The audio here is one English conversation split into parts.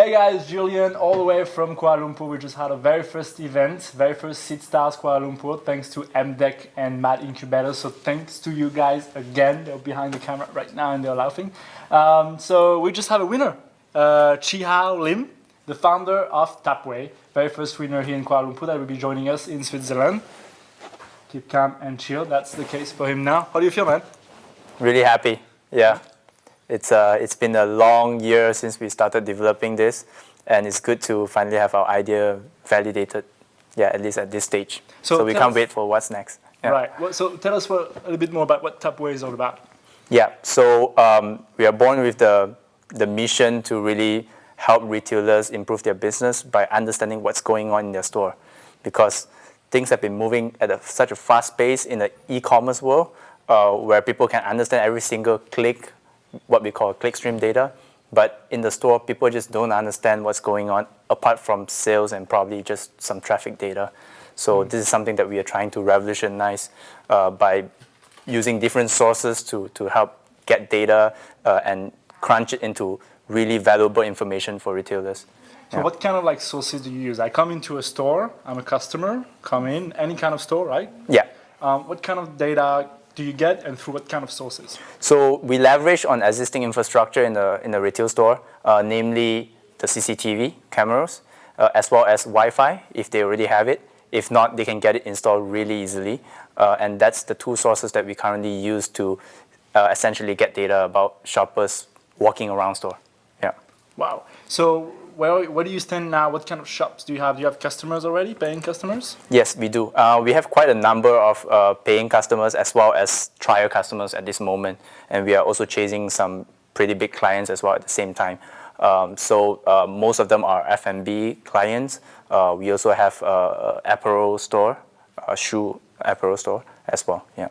Hey guys, Julian, all the way from Kuala Lumpur. We just had a very first event, very first Seedstars Kuala Lumpur, thanks to MDEC and Mad Incubator. So thanks to you guys again. They're behind the camera right now and they're laughing. So we just have a winner, Chee Lim, the founder of TapWay, very first winner here in Kuala Lumpur that will be joining us in Switzerland. Keep calm and chill. That's the case for him now. How do you feel, man? Really happy, yeah. It's been a long year since we started developing this, and it's good to finally have our idea validated, yeah, at least at this stage. So we can't wait for what's next. Yeah. Right, well, so tell us a little bit more about what TapWay is all about. Yeah, so we are born with the mission to really help retailers improve their business by understanding what's going on in their store, because things have been moving at such a fast pace in the e-commerce world, where people can understand every single click, what we call clickstream data, but in the store, people just don't understand what's going on apart from sales and probably just some traffic data. So this is something that we are trying to revolutionize by using different sources to help get data and crunch it into really valuable information for retailers. So what kind of sources do you use? I come into a store, I'm a customer, come in, any kind of store, right? Yeah. What kind of data do you get and through what kind of sources? So we leverage on existing infrastructure in the retail store, namely the CCTV cameras, as well as Wi-Fi if they already have it. If not, they can get it installed really easily. And that's the two sources that we currently use to essentially get data about shoppers walking around store. Yeah. Wow. So where do you stand now? What kind of shops do you have? Do you have customers already, paying customers? Yes, we do. We have quite a number of paying customers as well as trial customers at this moment. And we are also chasing some pretty big clients as well at the same time. So most of them are F&B clients. We also have an apparel store, a shoe apparel store as well. Yeah.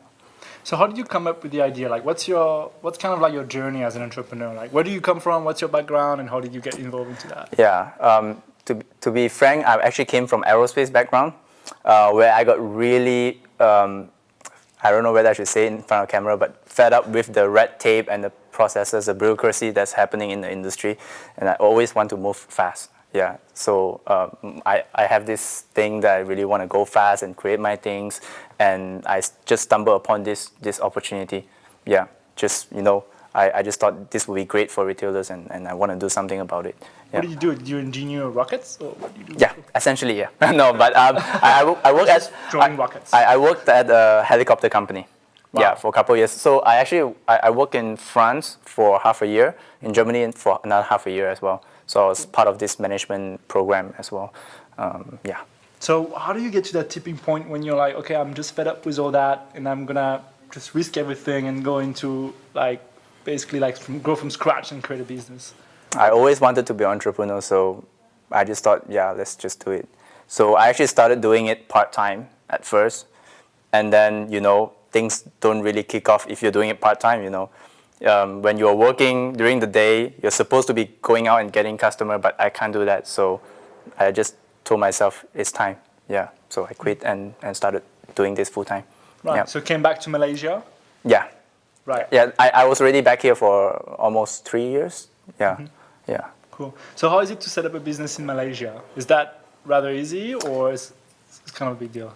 So how did you come up with the idea? What's kind of your journey as an entrepreneur? Where do you come from? What's your background, and how did you get involved into that? Yeah. To be frank, I actually came from aerospace background, where I got really, I don't know whether I should say it in front of camera, but fed up with the red tape and the processes, the bureaucracy that's happening in the industry, and I always want to move fast. Yeah, so I have this thing that I really want to go fast and create my things, and I just stumbled upon this opportunity. Yeah, just I just thought this would be great for retailers, and I want to do something about it. Yeah. What do you do? Do you engineer rockets, or what do you do? Yeah, essentially, yeah. No, but I worked at drawing rockets. I worked at a helicopter company. Wow. Yeah, for a couple of years. So I worked in France for half a year, in Germany for another half a year as well. So I was part of this management program as well. Yeah. So how do you get to that tipping point when you're like, okay, I'm just fed up with all that, and I'm gonna just risk everything and go into basically grow from scratch and create a business? I always wanted to be an entrepreneur, so I just thought, yeah, let's just do it. So I actually started doing it part-time at first, and then things don't really kick off if you're doing it part-time. When you're working during the day, you're supposed to be going out and getting customer, but I can't do that. So I just told myself it's time. Yeah. So I quit and started doing this full time. Right. Yeah. So came back to Malaysia. Yeah. Right. Yeah. I was already back here for almost 3 years. Yeah. Mm-hmm. Yeah. Cool. So how is it to set up a business in Malaysia? Is that rather easy, or is it kind of a big deal?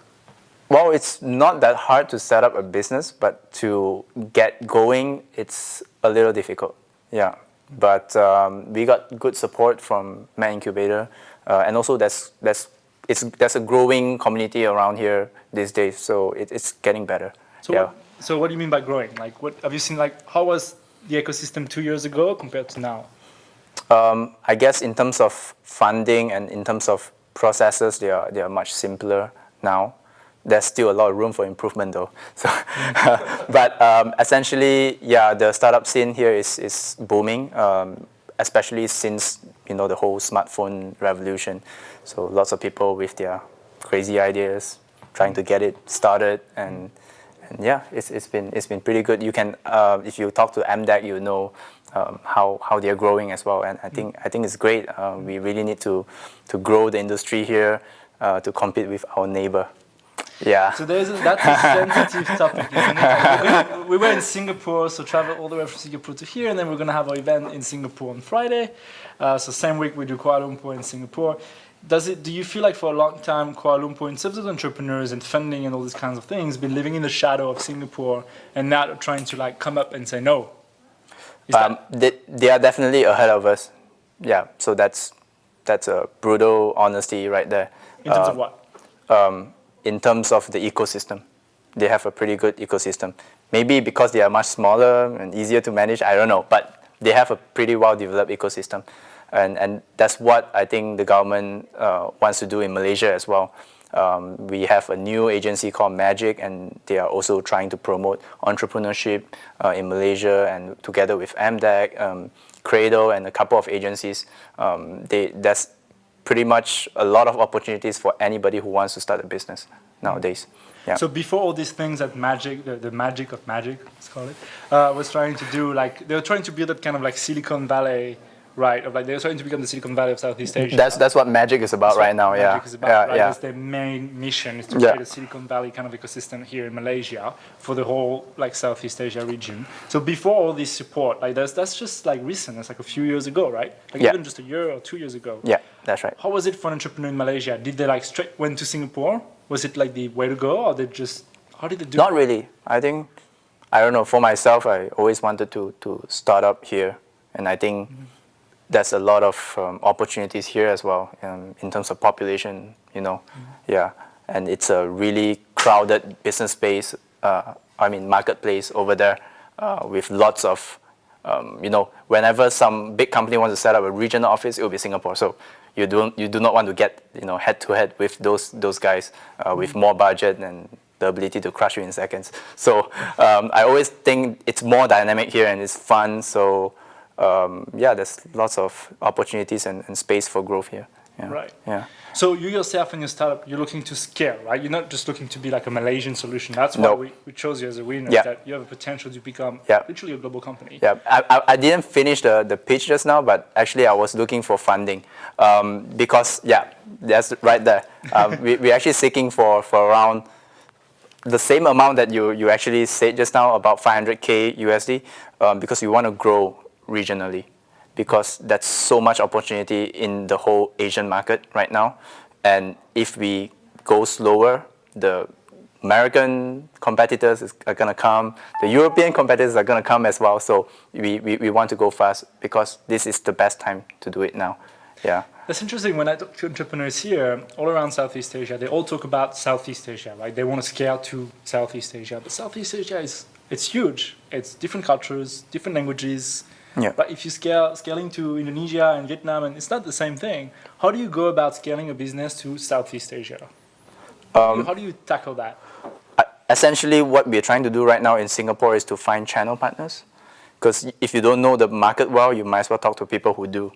Well, it's not that hard to set up a business, but to get going, it's a little difficult. Yeah, but we got good support from Mad Incubator, and also there's a growing community around here these days, so it's getting better. So yeah. So what do you mean by growing? What have you seen? How was the ecosystem 2 years ago compared to now? I guess in terms of funding and in terms of processes, they are much simpler now. There's still a lot of room for improvement though. So, but essentially, yeah, the startup scene here is booming, especially since the whole smartphone revolution. So lots of people with their crazy ideas trying to get it started, and yeah, it's been pretty good. You can if you talk to MDEC, how they're growing as well, and I think it's great. We really need to grow the industry here to compete with our neighbor. Yeah. So that's a sensitive topic, isn't it? Like we were in Singapore, so travel all the way from Singapore to here, and then we're going to have our event in Singapore on Friday. So same week we do Kuala Lumpur and Singapore. Do you feel like for a long time Kuala Lumpur, in terms of entrepreneurs and funding and all these kinds of things, been living in the shadow of Singapore and now trying to like come up and say no? They are definitely ahead of us. Yeah. So that's a brutal honesty right there. In terms of what? In terms of the ecosystem. They have a pretty good ecosystem. Maybe because they are much smaller and easier to manage, I don't know. But they have a pretty well-developed ecosystem. And that's what I think the government wants to do in Malaysia as well. We have a new agency called Magic, and they are also trying to promote entrepreneurship in Malaysia, and together with MDEC, Cradle, and a couple of agencies, there's pretty much a lot of opportunities for anybody who wants to start a business nowadays. Yeah. So before all these things that Magic, the magic of magic, let's call it, was trying to do, like they were trying to build that kind of like Silicon Valley, right? Of like they were trying to become the Silicon Valley of Southeast Asia. That's what Magic is about right now. Magic Yeah. is about, Yeah. right? Yeah. That's their main mission, is to create a Silicon Valley kind of ecosystem here in Malaysia for the whole like Southeast Asia region. So before all this support, like that's just like recent. That's like a few years ago, right? Like even just a year or 2 years ago. Yeah, that's right. How was it for an entrepreneur in Malaysia? Did they like straight went to Singapore? Was it like the way to go, or how did they do? Not really. I think, I don't know. For myself, I always wanted to start up here, and I think there's a lot of opportunities here as well in terms of population. Yeah, and it's a really crowded business space. Marketplace over there with lots of, whenever some big company wants to set up a regional office, it will be Singapore. So you do not want to get head to head with those guys with more budget and the ability to crush you in seconds. So I always think it's more dynamic here and it's fun. So there's lots of opportunities and space for growth here. Yeah. Right. Yeah. So you yourself and your startup, you're looking to scale, right? You're not just looking to be like a Malaysian solution. That's why we chose you as a winner, that you have a potential to become literally a global company. Yeah, I didn't finish the pitch just now, but actually I was looking for funding because, that's right there. We're actually seeking for around the same amount that you actually said just now, about 500K USD, because we want to grow regionally, because that's so much opportunity in the whole Asian market right now. And if we go slower, the American competitors are going to come, the European competitors are going to come as well. So we want to go fast because this is the best time to do it now. Yeah. That's interesting. When I talk to entrepreneurs here, all around Southeast Asia, they all talk about Southeast Asia, right? They want to scale to Southeast Asia. But Southeast Asia it's huge. It's different cultures, different languages. Yeah. But if you scaling to Indonesia and Vietnam, and it's not the same thing. How do you go about scaling a business to Southeast Asia? How do you tackle that? Essentially, what we're trying to do right now in Singapore is to find channel partners. Because if you don't know the market well, you might as well talk to people who do.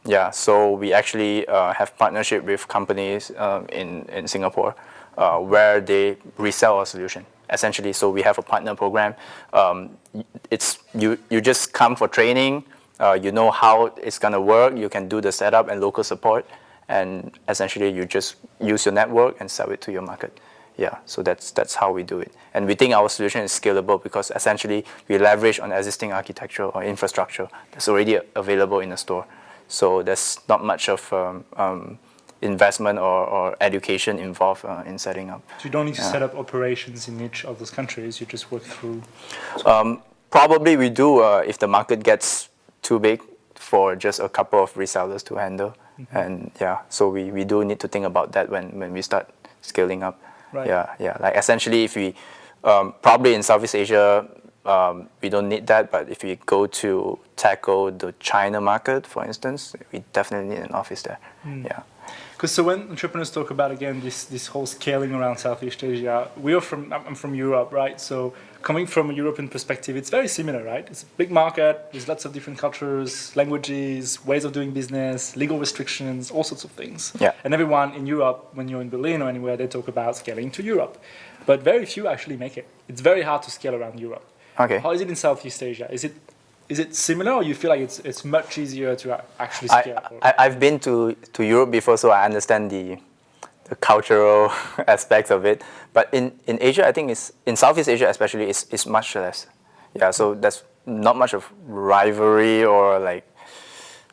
Yeah, so we actually have partnership with companies in Singapore where they resell our solution. Essentially, so we have a partner program. It's you just come for training. You know how it's gonna work. You can do the setup and local support, and essentially you just use your network and sell it to your market. Yeah, so that's how we do it. And we think our solution is scalable because essentially we leverage on existing architecture or infrastructure that's already available in the store. So there's not much of investment or education involved in setting up. So you don't need to set up operations in each of those countries. You just work through. Probably we do if the market gets too big for just a couple of resellers to handle. And so we do need to think about that when we start scaling up. Right. Yeah. Like essentially, if we probably in Southeast Asia, we don't need that. But if we go to tackle the China market, for instance, we definitely need an office there. Yeah. Because so when entrepreneurs talk about again this whole scaling around Southeast Asia, I'm from Europe, right? So coming from a European perspective, it's very similar, right? It's a big market. There's lots of different cultures, languages, ways of doing business, legal restrictions, all sorts of things. Yeah. And everyone in Europe, when you're in Berlin or anywhere, they talk about scaling to Europe, but very few actually make it. It's very hard to scale around Europe. Okay. How is it in Southeast Asia? Is it similar, or you feel like it's much easier to actually scale? I've been to Europe before, so I understand the cultural aspects of it. But in Asia, I think in Southeast Asia especially, it's much less. Yeah, so there's not much of rivalry or like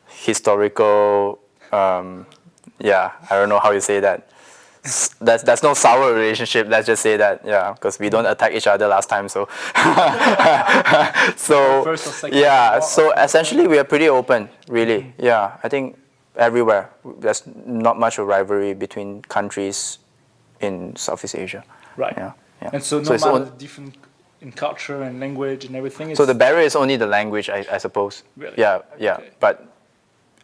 historical. Yeah, I don't know how you say that. That's no sour relationship. Let's just say that, yeah, because we don't attack each other last time. So, First or second yeah. war. So essentially, we are pretty open, really. Yeah, I think everywhere there's not much of rivalry between countries in Southeast Asia. Right. Yeah. Yeah. And so no it's matter the different in culture and language and everything. so the barrier is only the language, I suppose. Really? Yeah. Yeah. Okay. But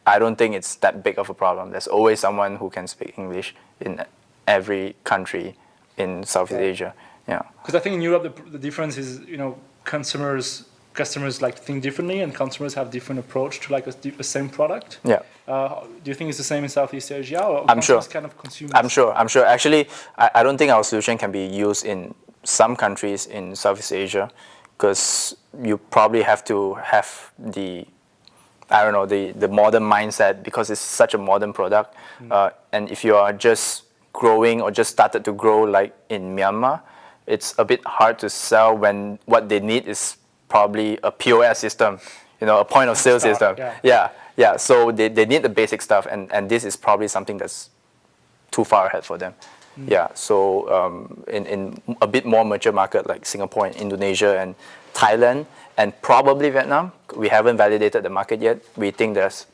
I don't think it's that big of a problem. There's always someone who can speak English in every country in Southeast Asia. Yeah. Because I think in Europe the difference is, you know, customers like think differently, and consumers have different approach to like a same product. Yeah. Do you think it's the same in Southeast Asia, or I'm sure. kind of consumers? I'm sure. Actually, I don't think our solution can be used in some countries in Southeast Asia, because you probably have to have the modern mindset, because it's such a modern product. And if you are just growing or just started to grow like in Myanmar, it's a bit hard to sell when what they need is probably a POS system, a point of sale system. Yeah. So they need the basic stuff, and this is probably something that's too far ahead for them. Yeah. So in a bit more mature market like Singapore and Indonesia and Thailand and probably Vietnam, we haven't validated the market yet. We think there's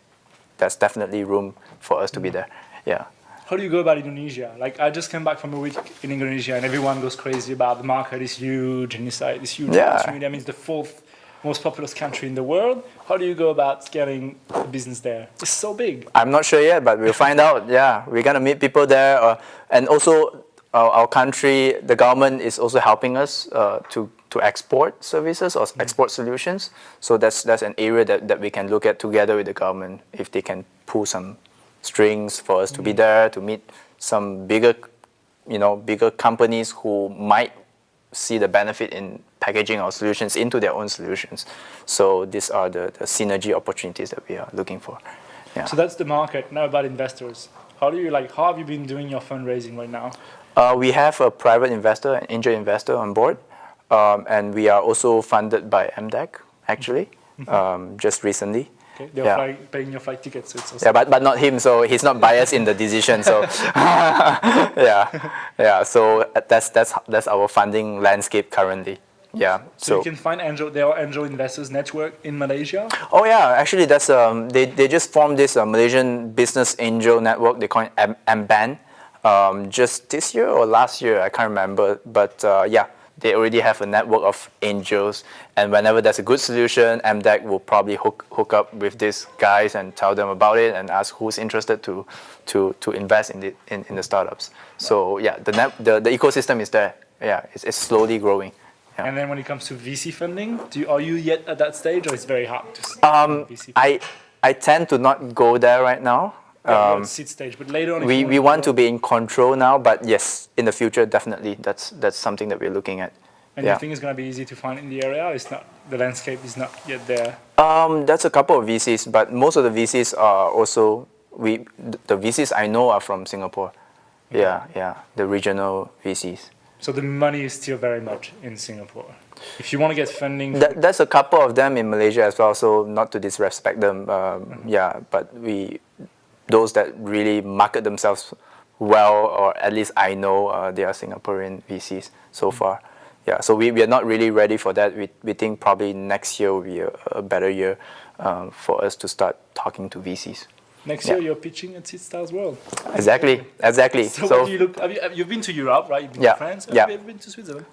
definitely room for us to be there. Yeah. How do you go about Indonesia? Like, I just came back from a week in Indonesia, and everyone goes crazy about the market is huge, and it's like this huge opportunity. I mean, it's the fourth most populous country in the world. How do you go about scaling the business there? It's so big. I'm not sure yet, but we'll find out. Yeah, we're gonna meet people there, and also our country, the government is also helping us to export services or export solutions. So that's an area that we can look at together with the government, if they can pull some strings for us to be there, to meet some bigger companies who might see the benefit in packaging our solutions into their own solutions. So these are the synergy opportunities that we are looking for. Yeah. So that's the market. Now about investors. How have you been doing your fundraising right now? We have a private investor, an angel investor on board, and we are also funded by MDEC, actually, just recently. Okay. They're paying your flight tickets. So it's also but not him, so he's not biased in the decision. So yeah. So that's our funding landscape currently. Yeah. So you can find there are angel investors network in Malaysia. Oh yeah, actually that's they just formed this Malaysian business angel network. They call it MBAN. Just this year or last year, I can't remember. But yeah, they already have a network of angels, and whenever there's a good solution, MDEC will probably hook up with these guys and tell them about it and ask who's interested to invest in the startups. So yeah, the ecosystem is there. Yeah, it's slowly growing. Yeah. And then when it comes to VC funding, are you yet at that stage, or it's very hard to VC funding? I tend to not go there right now. You're at seed stage, but later on, we want to be in control now, but yes, in the future, definitely, that's something that we're looking at. And you think it's going to be easy to find in the area? It's not, the landscape is not yet there. That's a couple of VCs, but most of the VCs are also the VCs I know are from Singapore. Okay. Yeah, the regional VCs. So the money is still very much in Singapore. If you want to get funding, there's a couple of them in Malaysia as well. So not to disrespect them, yeah, but those that really market themselves well, or at least I know, they are Singaporean VCs so far. Yeah, so we are not really ready for that. We think probably next year will be a better year for us to start talking to VCs. Next year you're pitching at Seedstars World. Exactly. So what do you look? You've been to Europe, right? You've been to France. Have you ever been to Switzerland?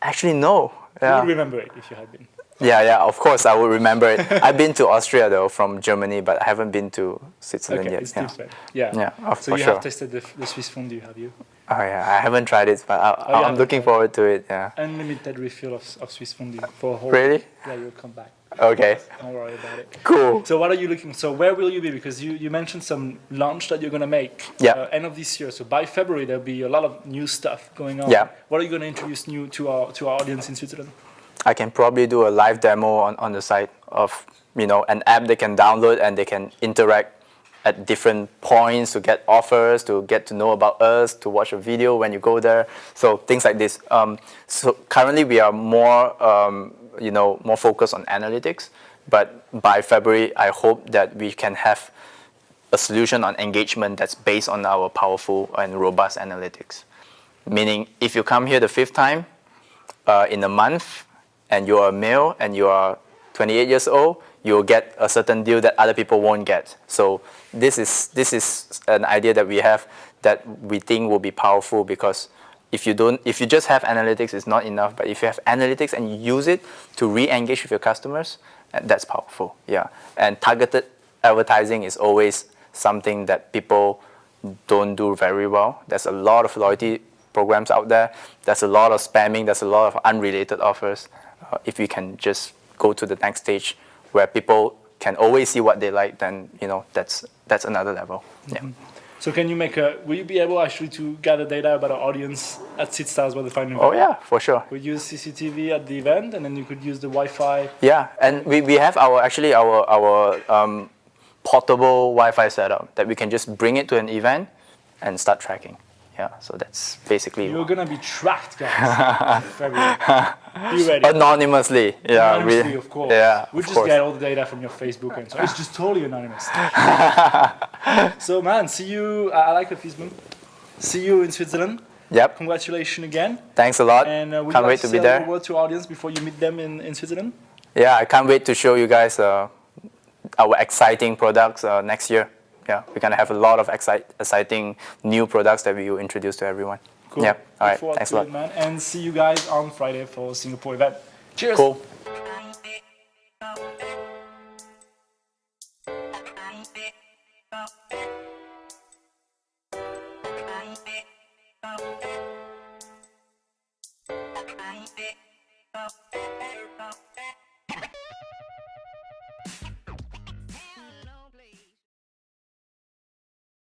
Actually, no. You would remember it if you had been. Yeah, of course I would remember it. I've been to Austria though, from Germany, but I haven't been to Switzerland yet. It's different. Yeah. So you have tasted the Swiss fondue, have you? Oh yeah, I haven't tried it, but I'm looking forward to it. Yeah. Unlimited refill of Swiss fondue for a whole. Really? Yeah, you'll come back. Okay. Don't worry about it. Cool. So what are you looking? So where will you be? Because you mentioned some launch that you're gonna make. End of this year. So by February there'll be a lot of new stuff going on. Yeah. What are you gonna introduce new to our audience in Switzerland? I can probably do a live demo on the site of an app they can download and they can interact at different points to get offers, to get to know about us, to watch a video when you go there. So things like this. So currently we are more, more focused on analytics. But by February, I hope that we can have a solution on engagement that's based on our powerful and robust analytics. Meaning, if you come here the 5th time in a month, and you're a male and you are 28 years old, you'll get a certain deal that other people won't get. So this is an idea that we have that we think will be powerful, because if you just have analytics, it's not enough. But if you have analytics and you use it to re-engage with your customers, that's powerful. Yeah. And targeted advertising is always something that people don't do very well. There's a lot of loyalty programs out there. There's a lot of spamming. There's a lot of unrelated offers. If we can just go to the next stage where people can always see what they like, then that's another level. Yeah. So can you will you be able actually to gather data about our audience at Seedstars World? Oh yeah, for sure. We use CCTV at the event, and then you could use the Wi-Fi. Yeah, and we have our portable Wi-Fi setup that we can just bring it to an event and start tracking. Yeah, so that's basically. You're gonna be tracked, guys. February. Be ready. Anonymously, yeah. Anonymously, of course. Yeah, we just get all the data from your Facebook, and so it's just totally anonymous. So, man, see you. I like the Fisman. See you in Switzerland. Yep. Congratulations again. Thanks a lot. And can't wait to be there. Would you like to say a word to our audience before you meet them in Switzerland? Yeah, I can't wait to show you guys our exciting products next year. Yeah, we're gonna have a lot of exciting new products that we will introduce to everyone. Cool. Yeah. All right. Look Thanks a forward lot, to it, man. And see you guys on Friday for Singapore event. Cheers. Cool.